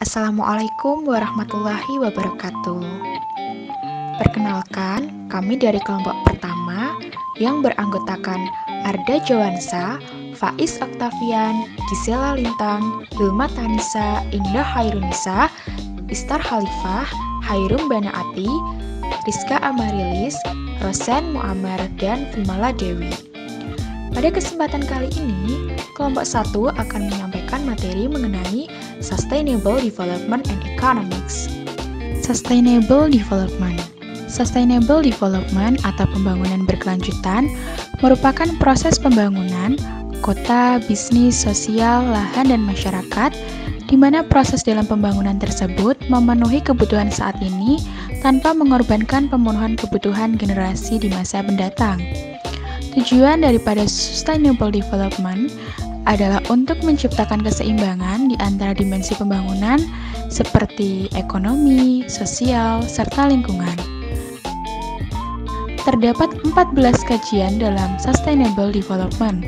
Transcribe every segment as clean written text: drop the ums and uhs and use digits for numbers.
Assalamualaikum warahmatullahi wabarakatuh. Perkenalkan, kami dari kelompok pertama yang beranggotakan Arda Jawansa, Faiz Oktavian, Gisela Lintang, Hilma Tanisa, Indah Hairunisa, Istar Khalifah, Hairum Banaati, Rizka Amarilis, Rosen Muammar, dan Vimala Dewi. Pada kesempatan kali ini, kelompok 1 akan menyampaikan materi mengenai Sustainable Development and Economics. Sustainable Development atau pembangunan berkelanjutan merupakan proses pembangunan kota, bisnis, sosial, lahan, dan masyarakat, di mana proses dalam pembangunan tersebut memenuhi kebutuhan saat ini tanpa mengorbankan pemenuhan kebutuhan generasi di masa mendatang. Tujuan daripada Sustainable Development adalah untuk menciptakan keseimbangan di antara dimensi pembangunan seperti ekonomi, sosial, serta lingkungan. Terdapat 14 kajian dalam Sustainable Development.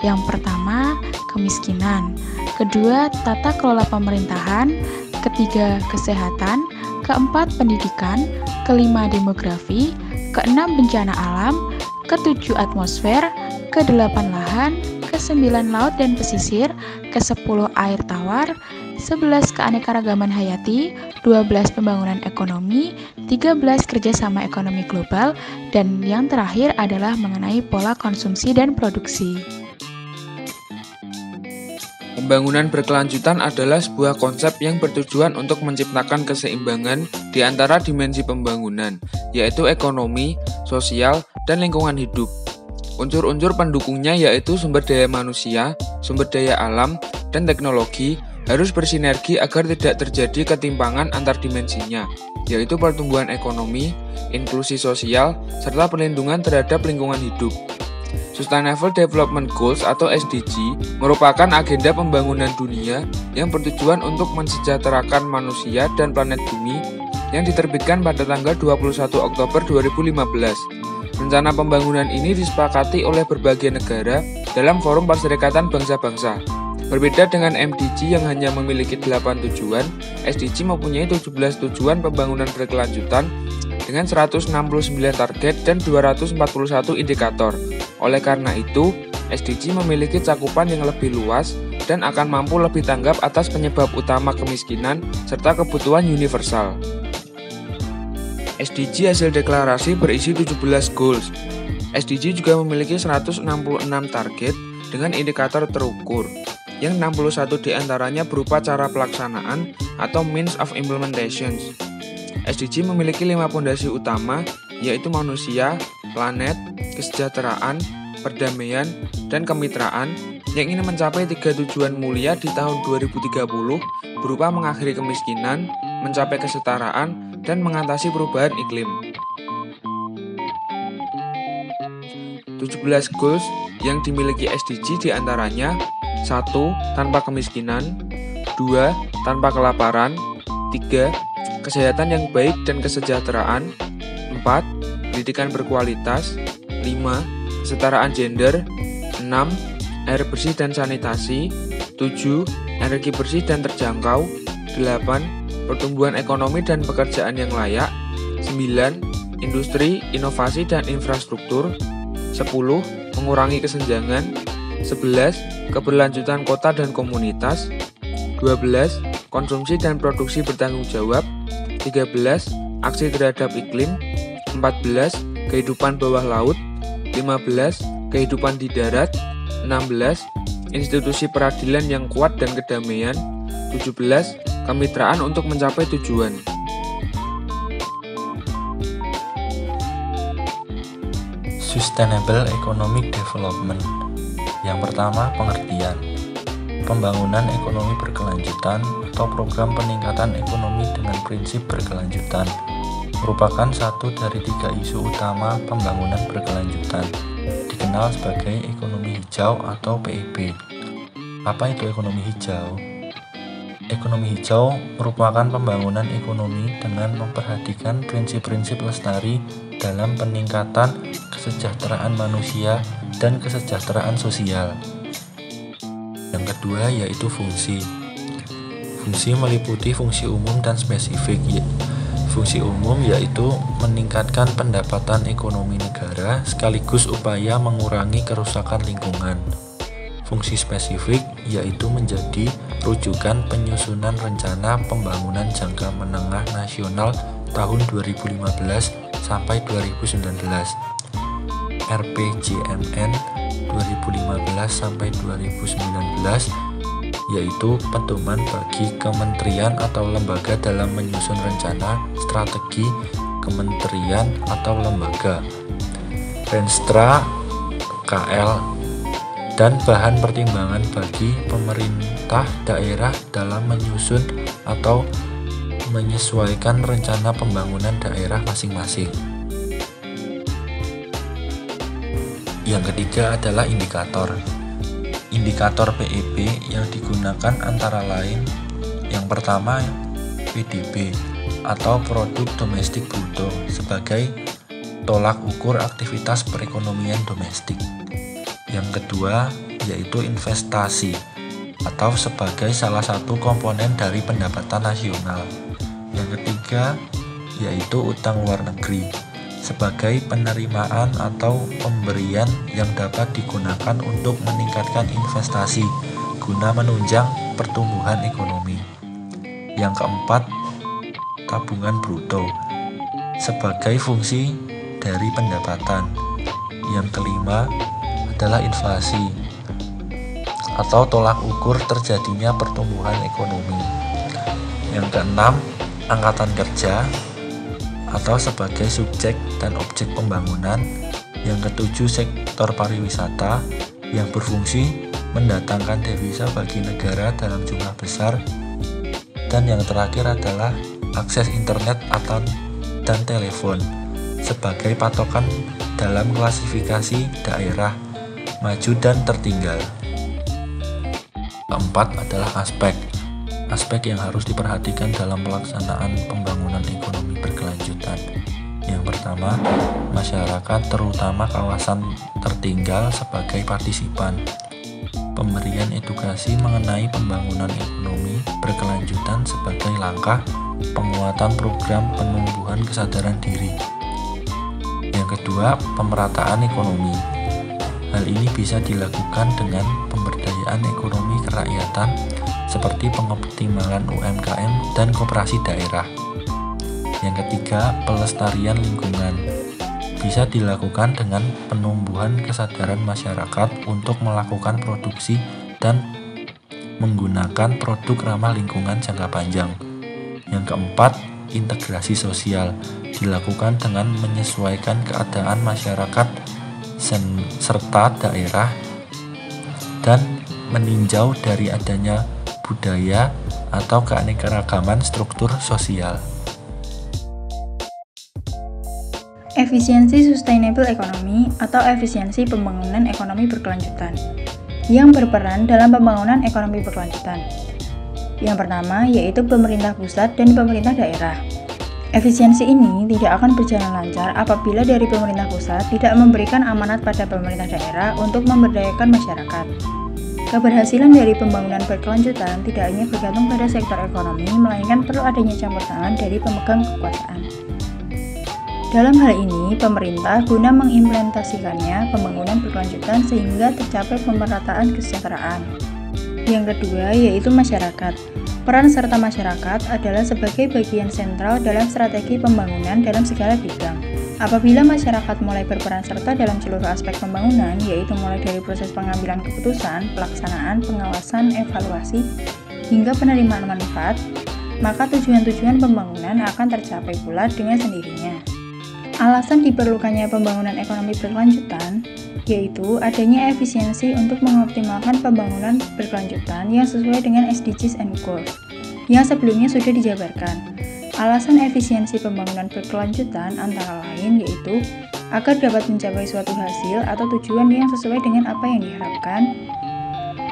Yang pertama, kemiskinan. Kedua, tata kelola pemerintahan. Ketiga, kesehatan. Keempat, pendidikan. Kelima, demografi. Keenam, bencana alam. Ketujuh, atmosfer. Kedelapan, lahan. Ke-9 laut dan pesisir, ke-10 air tawar, 11 keanekaragaman hayati, 12 pembangunan ekonomi, 13 kerjasama ekonomi global, dan yang terakhir adalah mengenai pola konsumsi dan produksi. Pembangunan berkelanjutan adalah sebuah konsep yang bertujuan untuk menciptakan keseimbangan di antara dimensi pembangunan, yaitu ekonomi, sosial, dan lingkungan hidup. Unsur-unsur pendukungnya yaitu sumber daya manusia, sumber daya alam, dan teknologi harus bersinergi agar tidak terjadi ketimpangan antar dimensinya, yaitu pertumbuhan ekonomi, inklusi sosial, serta perlindungan terhadap lingkungan hidup. Sustainable Development Goals atau SDG merupakan agenda pembangunan dunia yang bertujuan untuk mensejahterakan manusia dan planet bumi yang diterbitkan pada tanggal 21 Oktober 2015. Rencana pembangunan ini disepakati oleh berbagai negara dalam Forum Perserikatan Bangsa-Bangsa. Berbeda dengan MDG yang hanya memiliki 8 tujuan, SDG mempunyai 17 tujuan pembangunan berkelanjutan dengan 169 target dan 241 indikator. Oleh karena itu, SDG memiliki cakupan yang lebih luas dan akan mampu lebih tanggap atas penyebab utama kemiskinan serta kebutuhan universal. SDG hasil deklarasi berisi 17 goals. SDG juga memiliki 166 target dengan indikator terukur, yang 61 diantaranya berupa cara pelaksanaan atau means of implementation. SDG memiliki 5 fondasi utama, yaitu manusia, planet, kesejahteraan, perdamaian, dan kemitraan, yang ingin mencapai 3 tujuan mulia di tahun 2030 berupa mengakhiri kemiskinan, mencapai kesetaraan, dan mengatasi perubahan iklim. 17 goals yang dimiliki SDG diantaranya 1. Tanpa kemiskinan 2. Tanpa kelaparan 3. Kesehatan yang baik dan kesejahteraan 4. Pendidikan berkualitas 5. Kesetaraan gender 6. Air bersih dan sanitasi 7. Energi bersih dan terjangkau 8. Pertumbuhan ekonomi dan pekerjaan yang layak 9. Industri, inovasi, dan infrastruktur 10. Mengurangi kesenjangan 11. Keberlanjutan kota dan komunitas 12. Konsumsi dan produksi bertanggung jawab 13. Aksi terhadap iklim 14. Kehidupan bawah laut 15. Kehidupan di darat 16. Institusi peradilan yang kuat dan kedamaian 17. Kemitraan untuk mencapai tujuan. Sustainable Economic Development. Yang pertama, pengertian. Pembangunan ekonomi berkelanjutan atau program peningkatan ekonomi dengan prinsip berkelanjutan merupakan satu dari 3 isu utama pembangunan berkelanjutan, dikenal sebagai ekonomi hijau atau PEB. Apa itu ekonomi hijau? Ekonomi hijau merupakan pembangunan ekonomi dengan memperhatikan prinsip-prinsip lestari dalam peningkatan kesejahteraan manusia dan kesejahteraan sosial. Yang kedua yaitu fungsi. Fungsi meliputi fungsi umum dan spesifik. Fungsi umum yaitu meningkatkan pendapatan ekonomi negara sekaligus upaya mengurangi kerusakan lingkungan. Fungsi spesifik yaitu menjadi rujukan penyusunan rencana pembangunan jangka menengah nasional tahun 2015 sampai 2019. RPJMN 2015 sampai 2019 yaitu pedoman bagi kementerian atau lembaga dalam menyusun rencana strategi kementerian atau lembaga, Renstra KL, dan bahan pertimbangan bagi pemerintah daerah dalam menyusun atau menyesuaikan rencana pembangunan daerah masing-masing. Yang ketiga adalah indikator. Indikator PEB yang digunakan antara lain yang pertama PDB atau Produk Domestik Bruto sebagai tolak ukur aktivitas perekonomian domestik. Yang kedua yaitu investasi atau sebagai salah satu komponen dari pendapatan nasional. Yang ketiga yaitu utang luar negeri sebagai penerimaan atau pemberian yang dapat digunakan untuk meningkatkan investasi guna menunjang pertumbuhan ekonomi. Yang keempat, tabungan bruto sebagai fungsi dari pendapatan. Yang kelima adalah inflasi atau tolak ukur terjadinya pertumbuhan ekonomi. Yang keenam, angkatan kerja atau sebagai subjek dan objek pembangunan. Yang ketujuh, sektor pariwisata yang berfungsi mendatangkan devisa bagi negara dalam jumlah besar. Dan yang terakhir adalah akses internet atau dan telepon sebagai patokan dalam klasifikasi daerah maju dan tertinggal. Keempat adalah aspek yang harus diperhatikan dalam pelaksanaan pembangunan ekonomi berkelanjutan. Yang pertama, masyarakat terutama kawasan tertinggal sebagai partisipan. Pemberian edukasi mengenai pembangunan ekonomi berkelanjutan sebagai langkah penguatan program penumbuhan kesadaran diri. Yang kedua, pemerataan ekonomi. Hal ini bisa dilakukan dengan pemberdayaan ekonomi kerakyatan seperti pengoptimalan UMKM dan koperasi daerah. Yang ketiga, pelestarian lingkungan bisa dilakukan dengan penumbuhan kesadaran masyarakat untuk melakukan produksi dan menggunakan produk ramah lingkungan jangka panjang. Yang keempat, integrasi sosial dilakukan dengan menyesuaikan keadaan masyarakat serta daerah dan meninjau dari adanya budaya atau keanekaragaman struktur sosial. Efisiensi sustainable economy atau efisiensi pembangunan ekonomi berkelanjutan yang berperan dalam pembangunan ekonomi berkelanjutan. Yang pertama yaitu pemerintah pusat dan pemerintah daerah. Efisiensi ini tidak akan berjalan lancar apabila dari pemerintah pusat tidak memberikan amanat pada pemerintah daerah untuk memberdayakan masyarakat. Keberhasilan dari pembangunan berkelanjutan tidak hanya bergantung pada sektor ekonomi, melainkan perlu adanya campur tangan dari pemegang kekuasaan. Dalam hal ini, pemerintah guna mengimplementasikannya pembangunan berkelanjutan sehingga tercapai pemerataan kesejahteraan. Yang kedua yaitu masyarakat. Peran serta masyarakat adalah sebagai bagian sentral dalam strategi pembangunan dalam segala bidang. Apabila masyarakat mulai berperan serta dalam seluruh aspek pembangunan, yaitu mulai dari proses pengambilan keputusan, pelaksanaan, pengawasan, evaluasi, hingga penerimaan manfaat, maka tujuan-tujuan pembangunan akan tercapai pula dengan sendirinya. Alasan diperlukannya pembangunan ekonomi berkelanjutan yaitu adanya efisiensi untuk mengoptimalkan pembangunan berkelanjutan yang sesuai dengan SDGs and Goals yang sebelumnya sudah dijabarkan. Alasan efisiensi pembangunan berkelanjutan antara lain yaitu agar dapat mencapai suatu hasil atau tujuan yang sesuai dengan apa yang diharapkan,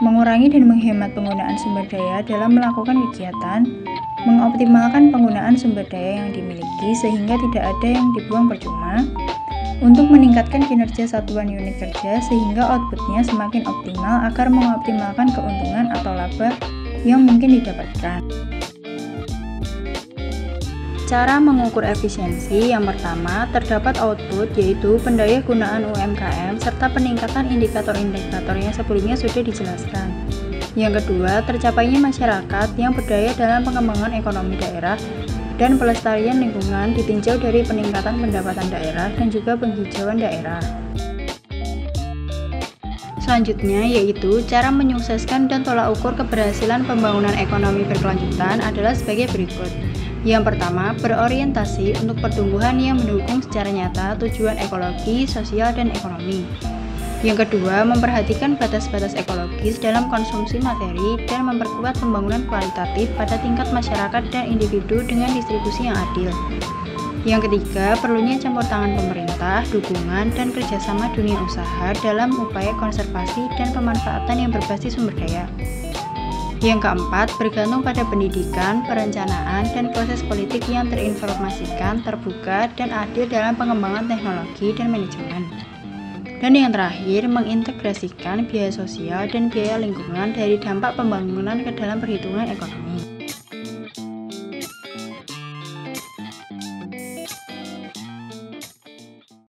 mengurangi dan menghemat penggunaan sumber daya dalam melakukan kegiatan, mengoptimalkan penggunaan sumber daya yang dimiliki sehingga tidak ada yang dibuang percuma, untuk meningkatkan kinerja satuan unit kerja sehingga outputnya semakin optimal agar mengoptimalkan keuntungan atau laba yang mungkin didapatkan. Cara mengukur efisiensi yang pertama, terdapat output yaitu pendaya gunaan UMKM serta peningkatan indikator-indikator yang sebelumnya sudah dijelaskan. Yang kedua, tercapainya masyarakat yang berdaya dalam pengembangan ekonomi daerah dan pelestarian lingkungan ditinjau dari peningkatan pendapatan daerah dan juga penghijauan daerah. Selanjutnya yaitu cara menyukseskan dan tolak ukur keberhasilan pembangunan ekonomi berkelanjutan adalah sebagai berikut. Yang pertama, berorientasi untuk pertumbuhan yang mendukung secara nyata tujuan ekologi, sosial, dan ekonomi. Yang kedua, memperhatikan batas-batas ekologis dalam konsumsi materi dan memperkuat pembangunan kualitatif pada tingkat masyarakat dan individu dengan distribusi yang adil. Yang ketiga, perlunya campur tangan pemerintah, dukungan, dan kerjasama dunia usaha dalam upaya konservasi dan pemanfaatan yang berbasis sumber daya. Yang keempat, bergantung pada pendidikan, perencanaan, dan proses politik yang terinformasikan, terbuka, dan adil dalam pengembangan teknologi dan manajemen. Dan yang terakhir, mengintegrasikan biaya sosial dan biaya lingkungan dari dampak pembangunan ke dalam perhitungan ekonomi.